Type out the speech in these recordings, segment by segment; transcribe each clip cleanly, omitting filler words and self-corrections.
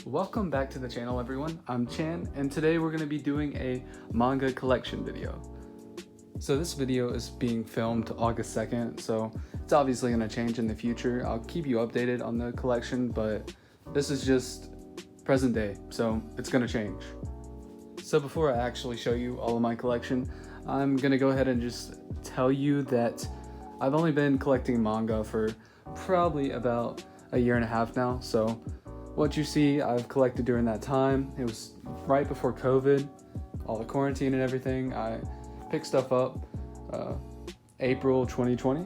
Welcome back to the channel, everyone. I'm Chan, and today we're going to be doing a manga collection video. So this video is being filmed August 2nd, so it's obviously going to change in the future. I'll keep you updated on the collection, but this is just present day, so it's going to change. So before I actually show you all of my collection, I'm going to go ahead and just tell you that I've only been collecting manga for probably about a year and a half now, so what you see I've collected during that time. It was right before COVID, all the quarantine and everything. I picked stuff up April 2020,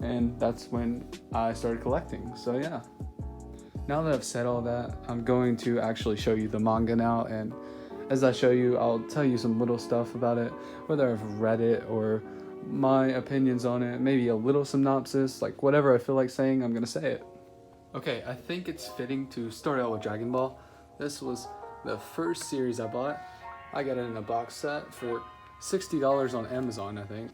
and that's when I started collecting. So yeah, now that I've said all that, I'm going to actually show you the manga now, and as I show you, I'll tell you some little stuff about it, whether I've read it or my opinions on it, maybe a little synopsis, like whatever I feel like saying, I'm gonna say it. Okay, I think it's fitting to start out with Dragon Ball. This was the first series I bought. I got it in a box set for $60 on Amazon, I think.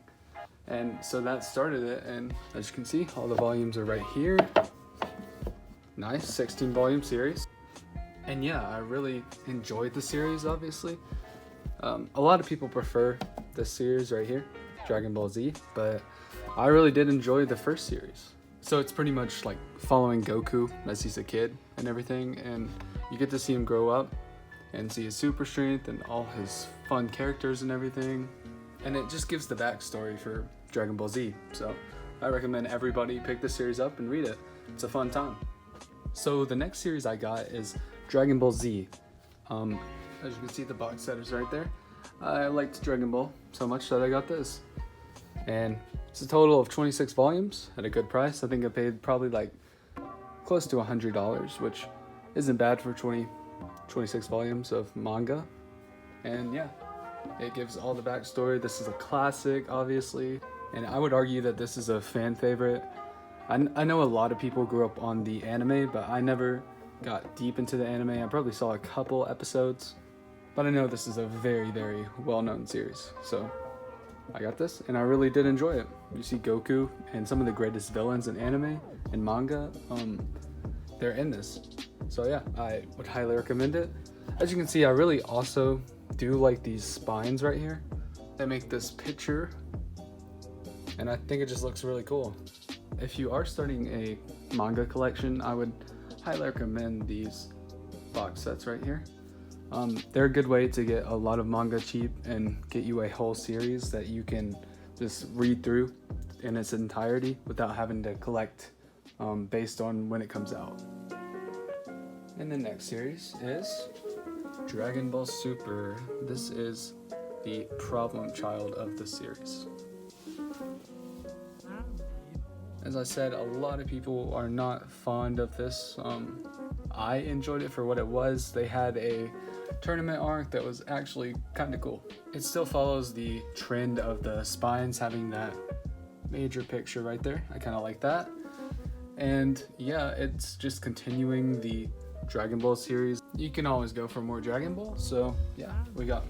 And so that started it, and as you can see, all the volumes are right here. Nice, 16 volume series. And yeah, I really enjoyed the series, obviously. A lot of people prefer this series right here, Dragon Ball Z, but I really did enjoy the first series. So it's pretty much like following Goku as he's a kid and everything, and you get to see him grow up and see his super strength and all his fun characters and everything. And it just gives the backstory for Dragon Ball Z. So I recommend everybody pick this series up and read it. It's a fun time. So the next series I got is Dragon Ball Z. As you can see, the box set is right there. I liked Dragon Ball so much that I got this. And it's a total of 26 volumes at a good price. I think I paid probably like close to $100, which isn't bad for 26 volumes of manga. And yeah, it gives all the backstory. This is a classic, obviously, and I would argue that this is a fan favorite. I know a lot of people grew up on the anime, but I never got deep into the anime. I probably saw a couple episodes, but I know this is a very, very well-known series. So I got this, and I really did enjoy it. You see Goku and some of the greatest villains in anime and manga, they're in this. So yeah, I would highly recommend it. As you can see, I really also do like these spines right here. They make this picture, and I think it just looks really cool. If you are starting a manga collection, I would highly recommend these box sets right here. They're a good way to get a lot of manga cheap and get you a whole series that you can just read through in its entirety without having to collect based on when it comes out. And the next series is Dragon Ball Super. This is the problem child of the series. As I said, a lot of people are not fond of this. I enjoyed it for what it was. They had a tournament arc that was actually kind of cool. It still follows the trend of the spines having that major picture right there. I kind of like that. And yeah, it's just continuing the Dragon Ball series. You can always go for more Dragon Ball. So yeah, we got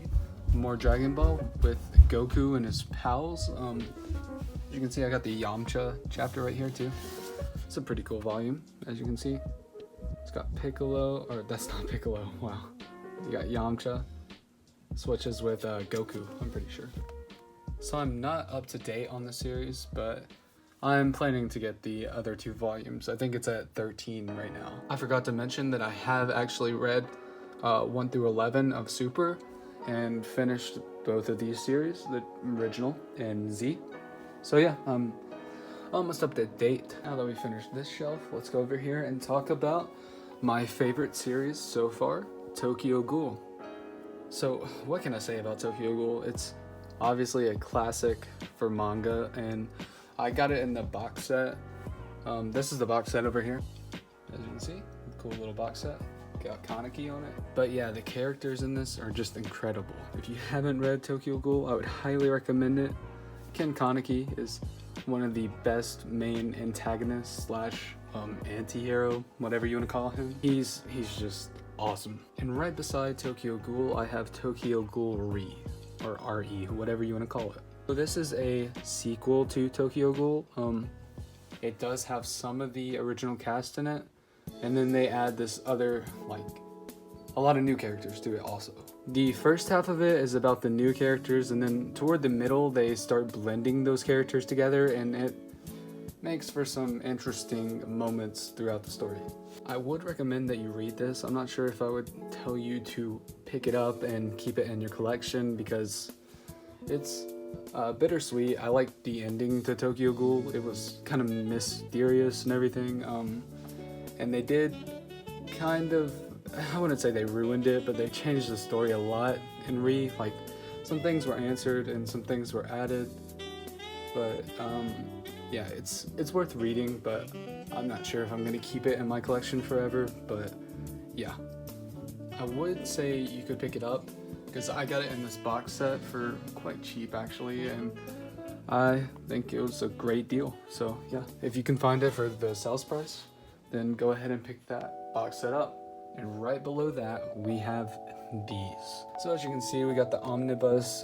more Dragon Ball with Goku and his pals. You can see I got the Yamcha chapter right here too. It's a pretty cool volume, as you can see. It's got Piccolo, or that's not Piccolo, wow. You got Yamcha, switches with Goku, I'm pretty sure. So I'm not up to date on the series, but I'm planning to get the other two volumes. I think it's at 13 right now. I forgot to mention that I have actually read 1 through 11 of Super and finished both of these series, the original and Z. So yeah, I'm almost up to date. Now that we finished this shelf, let's go over here and talk about my favorite series so far, Tokyo Ghoul. So what can I say about Tokyo Ghoul? It's obviously a classic for manga, and I got it in the box set. This is the box set over here. As you can see, cool little box set. Got Kaneki on it. But yeah, the characters in this are just incredible. If you haven't read Tokyo Ghoul, I would highly recommend it. Ken Kaneki is one of the best main antagonists slash anti-hero, whatever you want to call him. He's just awesome. And right beside Tokyo Ghoul, I have Tokyo Ghoul Re, or RE, whatever you want to call it. So this is a sequel to Tokyo Ghoul. It does have some of the original cast in it, and then they add this other like a lot of new characters to it also. The first half of it is about the new characters, and then toward the middle they start blending those characters together, and it makes for some interesting moments throughout the story. I would recommend that you read this. I'm not sure if I would tell you to pick it up and keep it in your collection because it's bittersweet. I liked the ending to Tokyo Ghoul. It was kind of mysterious and everything, and they did kind of, I wouldn't say they ruined it, but they changed the story a lot in Re. Like, some things were answered and some things were added, but yeah, it's worth reading, but I'm not sure if I'm gonna keep it in my collection forever. But yeah, I would say you could pick it up because I got it in this box set for quite cheap actually, and I think it was a great deal. So yeah, if you can find it for the sales price, then go ahead and pick that box set up. And right below that we have these. So as you can see, we got the omnibus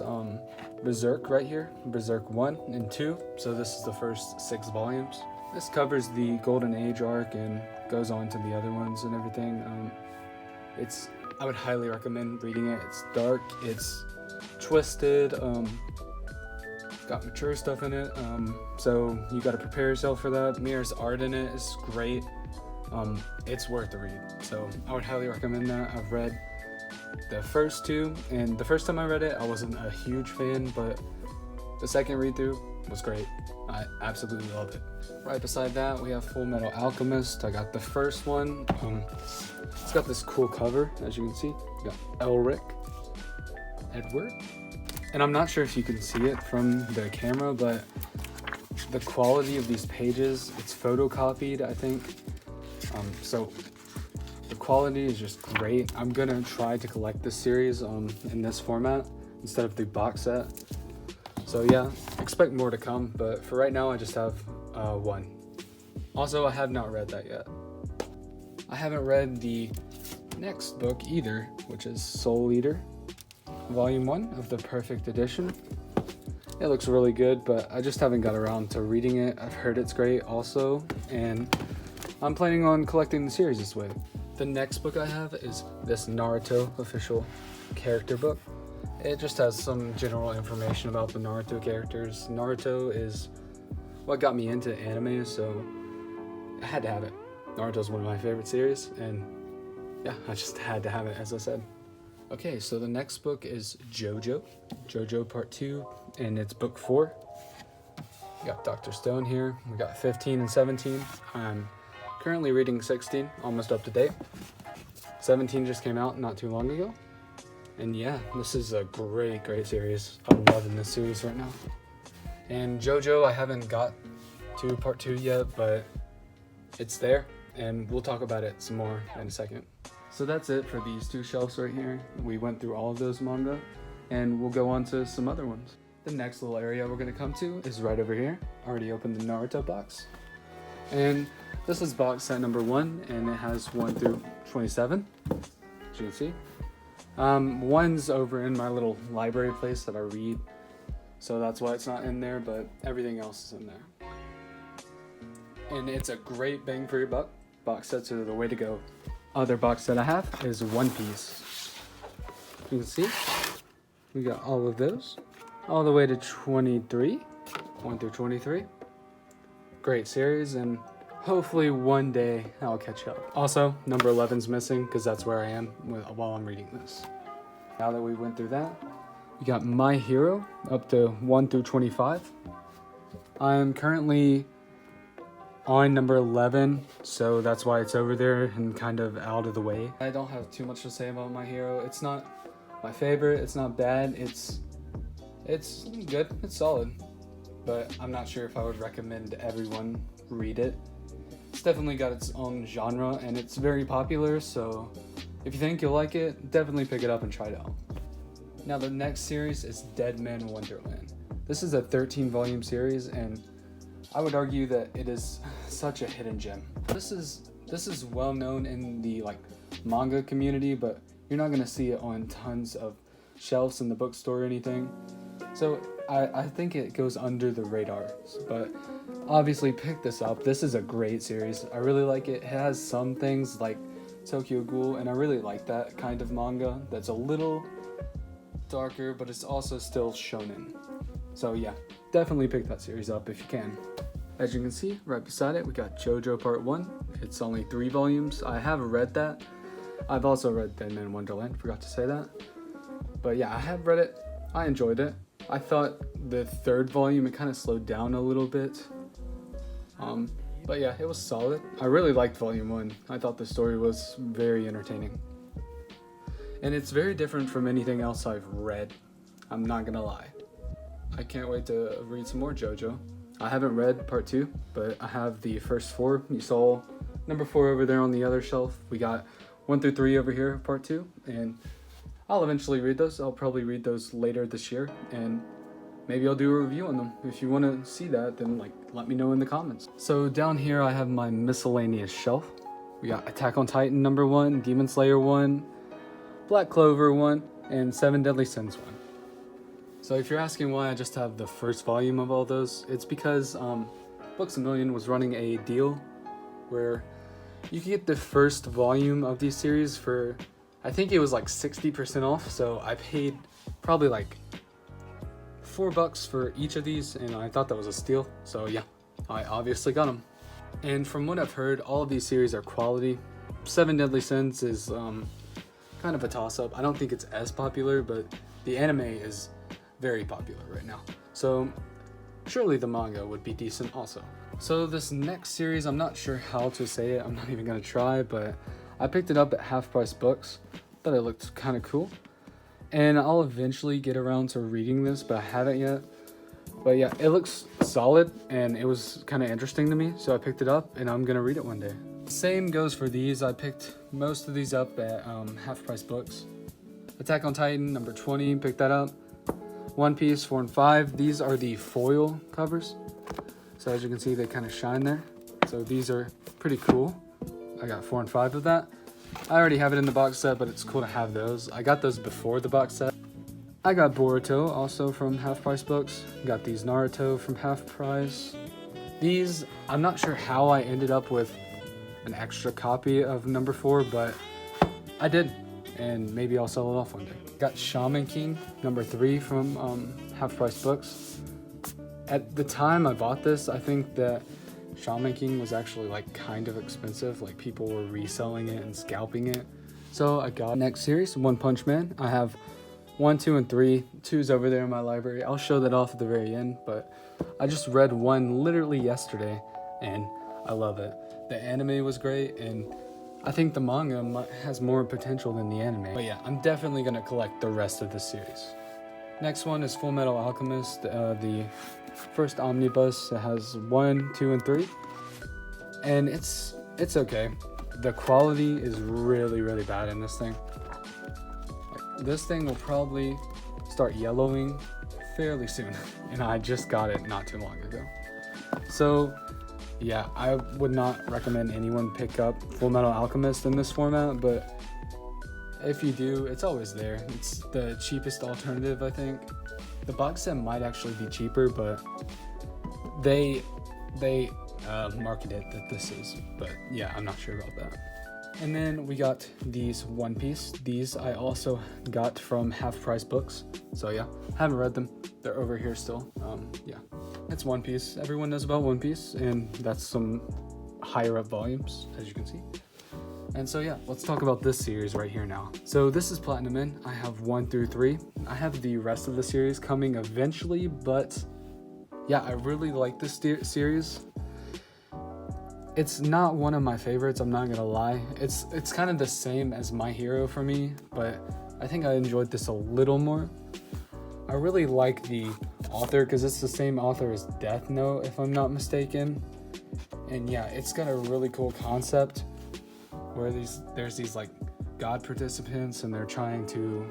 Berserk right here, Berserk 1 and 2. So this is the first 6 volumes. This covers the Golden Age arc and goes on to the other ones and everything. I would highly recommend reading it. It's dark, it's twisted, it's got mature stuff in it, so you got to prepare yourself for that. Mira's art in it is great. It's worth the read, so I would highly recommend that. I've read the first 2, and the first time I read it I wasn't a huge fan, but the second read through was great. I absolutely loved it. Right beside that we have Full Metal Alchemist. I got the first one. It's got this cool cover, as you can see. You got Edward, and I'm not sure if you can see it from the camera, but the quality of these pages, it's photocopied, I think. So the quality is just great. I'm gonna try to collect this series in this format instead of the box set. So yeah, expect more to come, but for right now I just have 1. Also, I have not read that yet. I haven't read the next book either, which is Soul Eater, Volume 1 of the Perfect Edition. It looks really good, but I just haven't got around to reading it. I've heard it's great also, and I'm planning on collecting the series this way. The next book I have is this Naruto official character book. It just has some general information about the Naruto characters. Naruto is what got me into anime, so I had to have it. Naruto's one of my favorite series, and yeah, I just had to have it, as I said. Okay, so the next book is JoJo Part 2, and it's book 4. We got Dr. Stone here. We got 15 and 17. I'm currently reading 16, almost up to date. 17 just came out not too long ago. And yeah, this is a great series. I'm loving this series right now. And JoJo, I haven't got to Part 2 yet, but it's there, and we'll talk about it some more in a second. So that's it for these 2 shelves right here. We went through all of those manga, and we'll go on to some other ones. The next little area we're gonna come to is right over here. I already opened the Naruto box. And this is box set number 1, and it has 1 through 27, as you can see. 1's over in my little library place that I read, so that's why it's not in there, but everything else is in there. And it's a great bang for your buck. Box sets are the way to go. Other box set I have is One Piece. You can see, we got all of those, all the way to 23, 1 through 23. Great series, and hopefully one day I'll catch up. Also, number 11's missing because that's where I am while I'm reading this. Now that we went through that, we got My Hero up to 1 through 25. I'm currently on number 11, so that's why it's over there and kind of out of the way. I don't have too much to say about My Hero. It's not my favorite, it's not bad, it's good, it's solid. But I'm not sure if I would recommend everyone read it. It's definitely got its own genre, and it's very popular, so if you think you'll like it, definitely pick it up and try it out. Now the next series is Dead Man Wonderland. This is a 13-volume series, and I would argue that it is such a hidden gem. This is well known in the manga community, but you're not gonna see it on tons of shelves in the bookstore or anything. So I think it goes under the radar, but obviously pick this up. This is a great series. I really like it. It has some things like Tokyo Ghoul, and I really like that kind of manga that's a little darker, but it's also still shonen. So yeah, definitely pick that series up if you can. As you can see, right beside it, we got JoJo Part 1. It's only 3 volumes. I have read that. I've also read Dead Man Wonderland, forgot to say that. But yeah, I have read it. I enjoyed it. I thought the 3rd volume, it kind of slowed down a little bit. But yeah, it was solid. I really liked Volume 1. I thought the story was very entertaining. And it's very different from anything else I've read. I'm not gonna lie. I can't wait to read some more JoJo. I haven't read Part 2, but I have the first 4. You saw number 4 over there on the other shelf. We got 1 through 3 over here, Part 2. And I'll eventually read those. I'll probably read those later this year. And maybe I'll do a review on them. If you want to see that, then let me know in the comments. So down here I have my miscellaneous shelf. We got Attack on Titan number 1, Demon Slayer 1, Black Clover 1, and 7 Deadly Sins 1. So if you're asking why I just have the first volume of all those, it's because Books A Million was running a deal where you could get the first volume of these series for, I think it was like 60% off. So I paid probably like $4 for each of these, and I thought that was a steal. So yeah, I obviously got them. And from what I've heard, all of these series are quality. 7 Deadly Sins is kind of a toss-up. I don't think it's as popular, but the anime is very popular right now. So surely the manga would be decent also. So this next series, I'm not sure how to say it. I'm not even gonna try, but I picked it up at Half Price Books. Thought it looked kind of cool. And I'll eventually get around to reading this, but I haven't yet. But yeah, it looks solid and it was kind of interesting to me, so I picked it up and I'm gonna read it one day. Same goes for these. I picked most of these up at Half Price Books. Attack on Titan number 20, picked that up. One Piece 4 and 5. These are the foil covers. So as you can see, they kind of shine there. So these are pretty cool. I got 4 and 5 of that. I already have it in the box set, but it's cool to have those. I got those before the box set. I got Boruto also from Half Price Books. Got these Naruto from Half Price. These, I'm not sure how I ended up with an extra copy of number 4, but I did. And maybe I'll sell it off one day. Got Shaman King number 3 from Half Price Books. At the time I bought this, I think that Shaman King was actually like kind of expensive. Like people were reselling it and scalping it. So I got next series, One Punch Man. I have 1, 2, and 3. 2's over there in my library. I'll show that off at the very end, but I just read 1 literally yesterday and I love it. The anime was great, and I think the manga has more potential than the anime. But yeah, I'm definitely gonna collect the rest of the series. Next one is Full Metal Alchemist, the first omnibus. It has 1, 2, and 3, and it's okay. The quality is really bad in this thing. Like, this thing will probably start yellowing fairly soon, and I just got it not too long ago. So yeah, I would not recommend anyone pick up Full Metal Alchemist in this format, but if you do, it's always there. It's the cheapest alternative, I think. The box set might actually be cheaper, but they market it that this is, but yeah, I'm not sure about that. And then we got these One Piece. These I also got from Half Price Books. So yeah, haven't read them. They're over here still. Yeah, it's One Piece. Everyone knows about One Piece, and that's some higher up volumes, as you can see. And so yeah, let's talk about this series right here now. So this is Platinum In. I have 1 through 3. I have the rest of the series coming eventually, but yeah, I really like this series. It's not one of my favorites, I'm not gonna lie. It's kind of the same as My Hero for me, but I think I enjoyed this a little more. I really like the author because it's the same author as Death Note, if I'm not mistaken. And yeah, it's got a really cool concept where there's these like god participants and they're trying to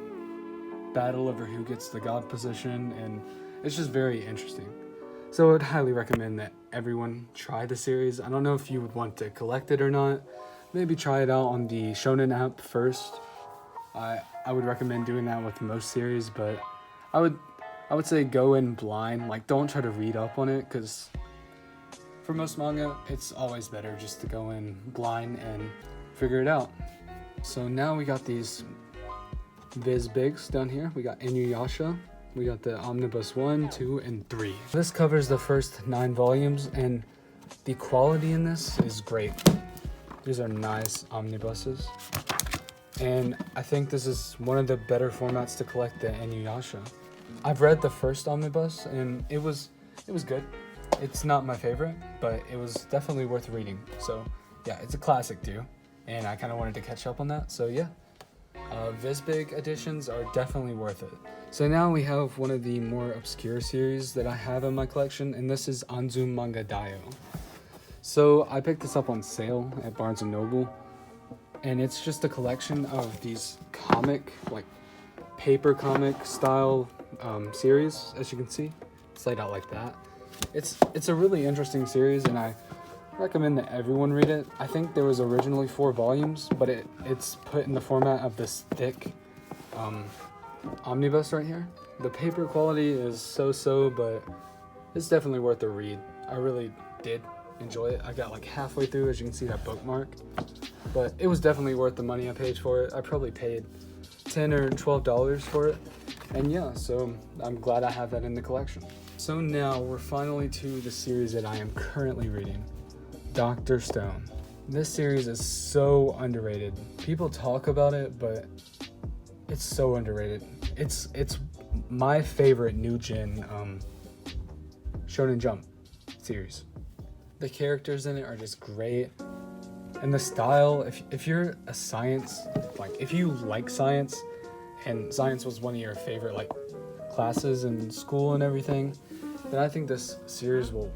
battle over who gets the god position, and it's just very interesting. So I would highly recommend that everyone try the series. I don't know if you would want to collect it or not. Maybe try it out on the Shonen app first. I would recommend doing that with most series, but I would say go in blind. Like, don't try to read up on it, because for most manga, it's always better just to go in blind and figure it out. So now we got these Viz Bigs down here. We got Inuyasha. We got the Omnibus 1, 2, and 3. This covers the first 9 volumes, and the quality in this is great. These are nice omnibuses. And I think this is one of the better formats to collect the Inuyasha. I've read the first omnibus, and it was good. It's not my favorite, but it was definitely worth reading. So yeah, it's a classic too, and I kind of wanted to catch up on that. So yeah, Vizbig editions are definitely worth it. So now we have one of the more obscure series that I have in my collection, and this is Anzu Manga Daio. So I picked this up on sale at Barnes & Noble, and it's just a collection of these comic, like paper comic style series. As you can see, it's laid out like that. It's a really interesting series, and I recommend that everyone read it. I think there was originally 4 volumes, but it's put in the format of this thick omnibus right here. The paper quality is so-so, but it's definitely worth a read. I really did enjoy it. I got like halfway through, as you can see that bookmark, but it was definitely worth the money I paid for it. I probably paid $10 or $12 for it, and yeah, so I'm glad I have that in the collection. So now we're finally to the series that I am currently reading, Dr. Stone. This series is so underrated. People talk about it, but it's so underrated. It's my favorite new gen Shonen Jump series. The characters in it are just great, and the style. If you're a science, like if you like science, and science was one of your favorite like classes in school and everything, then I think this series you'll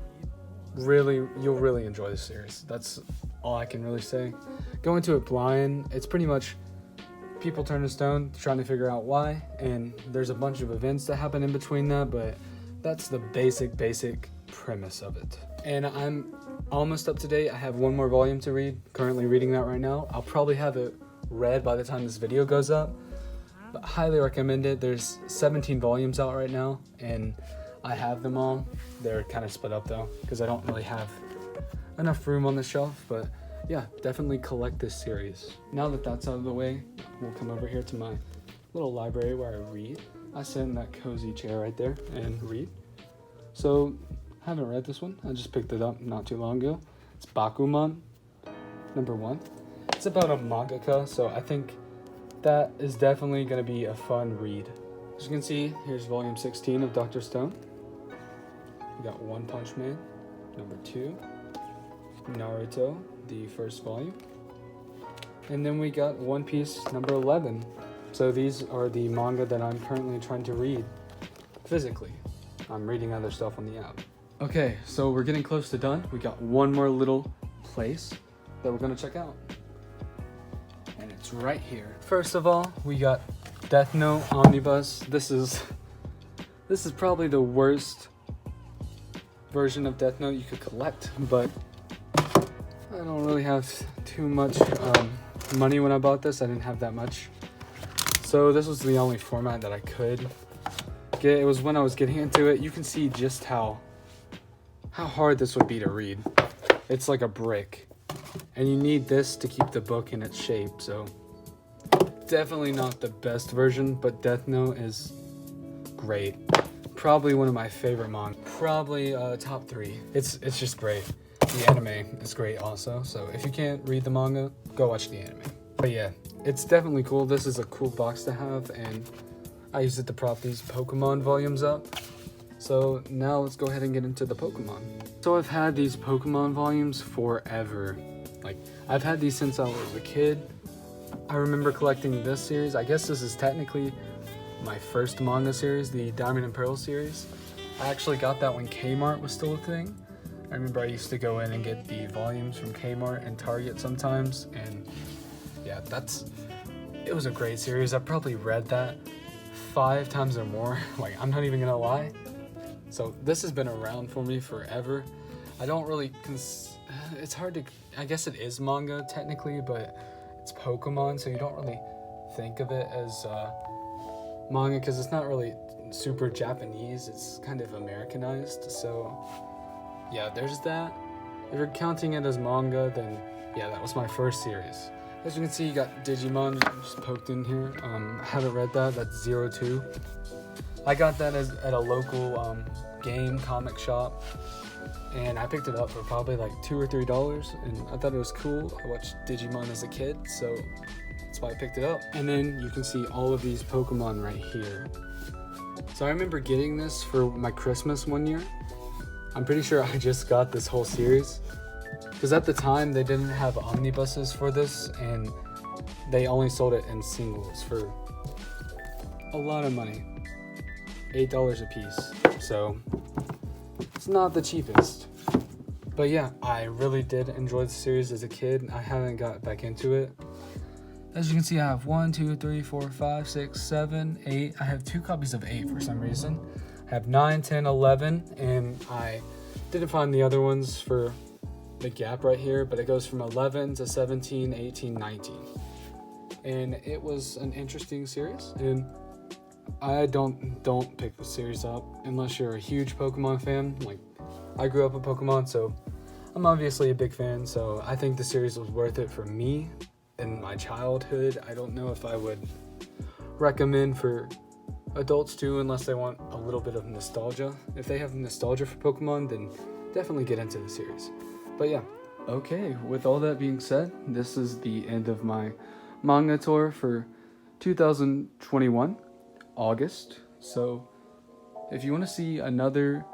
really enjoy this series. That's all I can really say. Go into it blind. It's pretty much people turn to stone trying to figure out why, and there's a bunch of events that happen in between that, but that's the basic premise of it. And I'm almost up to date. I have 1 more volume to read, currently reading that right now. I'll probably have it read by the time this video goes up, but highly recommend it. There's 17 volumes out right now, and I have them all. They're kind of split up though, because I don't really have enough room on the shelf, but yeah, definitely collect this series. Now that that's out of the way, we'll come over here to my little library where I read. I sit in that cozy chair right there and read. So, I haven't read this one. I just picked it up not too long ago. It's Bakuman, number 1. It's about a mangaka, so I think that is definitely going to be a fun read. As you can see, here's volume 16 of Dr. Stone. We got One Punch Man, number 2. Naruto, the first volume. And then we got One Piece, number 11. So these are the manga that I'm currently trying to read physically. I'm reading other stuff on the app. Okay, so we're getting close to done. We got one more little place that we're gonna check out, and it's right here. First of all, we got Death Note Omnibus. This is probably the worst version of Death Note you could collect, but I don't really have too much money when I bought this. I didn't have that much, so this was the only format that I could get. It was when I was getting into it. You can see just how hard this would be to read. It's like a brick, and you need this to keep the book in its shape. So definitely not the best version, but Death Note is great. Probably one of my favorite manga. Probably top 3. It's just great. The anime is great also. So if you can't read the manga, go watch the anime. But yeah, it's definitely cool. This is a cool box to have, and I use it to prop these Pokemon volumes up. So now let's go ahead and get into the Pokemon. So I've had these Pokemon volumes forever. Like, I've had these since I was a kid. I remember collecting this series. I guess this is technically my first manga series, the Diamond and Pearl series. I actually got that when Kmart was still a thing. I remember I used to go in and get the volumes from Kmart and Target sometimes, and yeah, it was a great series. I probably read that 5 times or more. Like, I'm not even gonna lie. So this has been around for me forever. I don't really it's hard to, I guess it is manga technically, but it's Pokemon, so you don't really think of it as manga because it's not really super Japanese. It's kind of Americanized. So yeah, there's that. If you're counting it as manga, then yeah, that was my first series. As you can see, you got Digimon just poked in here. I haven't read that. That's 02. I got that at a local game comic shop, and I picked it up for probably like $2 or $3, and I thought it was cool. I watched Digimon as a kid, so that's why I picked it up. And then you can see all of these Pokemon right here. So I remember getting this for my Christmas one year. I'm pretty sure I just got this whole series, because at the time they didn't have omnibuses for this, and they only sold it in singles for a lot of money, $8 a piece. So it's not the cheapest. But yeah, I really did enjoy the series as a kid. I haven't got back into it. As you can see, I have 1, 2, 3, 4, 5, 6, 7, 8. I have 2 copies of 8 for some reason. I have 9, 10, 11, and I didn't find the other ones for the gap right here, but it goes from 11 to 17, 18, 19. And it was an interesting series, and I don't pick the series up unless you're a huge Pokemon fan. Like, I grew up with Pokemon, so I'm obviously a big fan, so I think the series was worth it for me in my childhood. I don't know if I would recommend for adults too, unless they want a little bit of nostalgia. If they have nostalgia for Pokemon, then definitely get into the series. But yeah. Okay, with all that being said, this is the end of my manga tour for 2021, August. So if you want to see another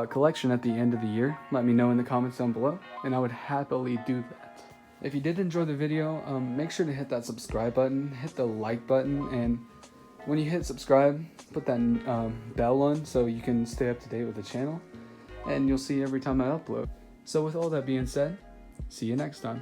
collection at the end of the year, let me know in the comments down below, and I would happily do that. If you did enjoy the video, make sure to hit that subscribe button, hit the like button, and when you hit subscribe, put that bell on so you can stay up to date with the channel, and you'll see every time I upload. So with all that being said, see you next time.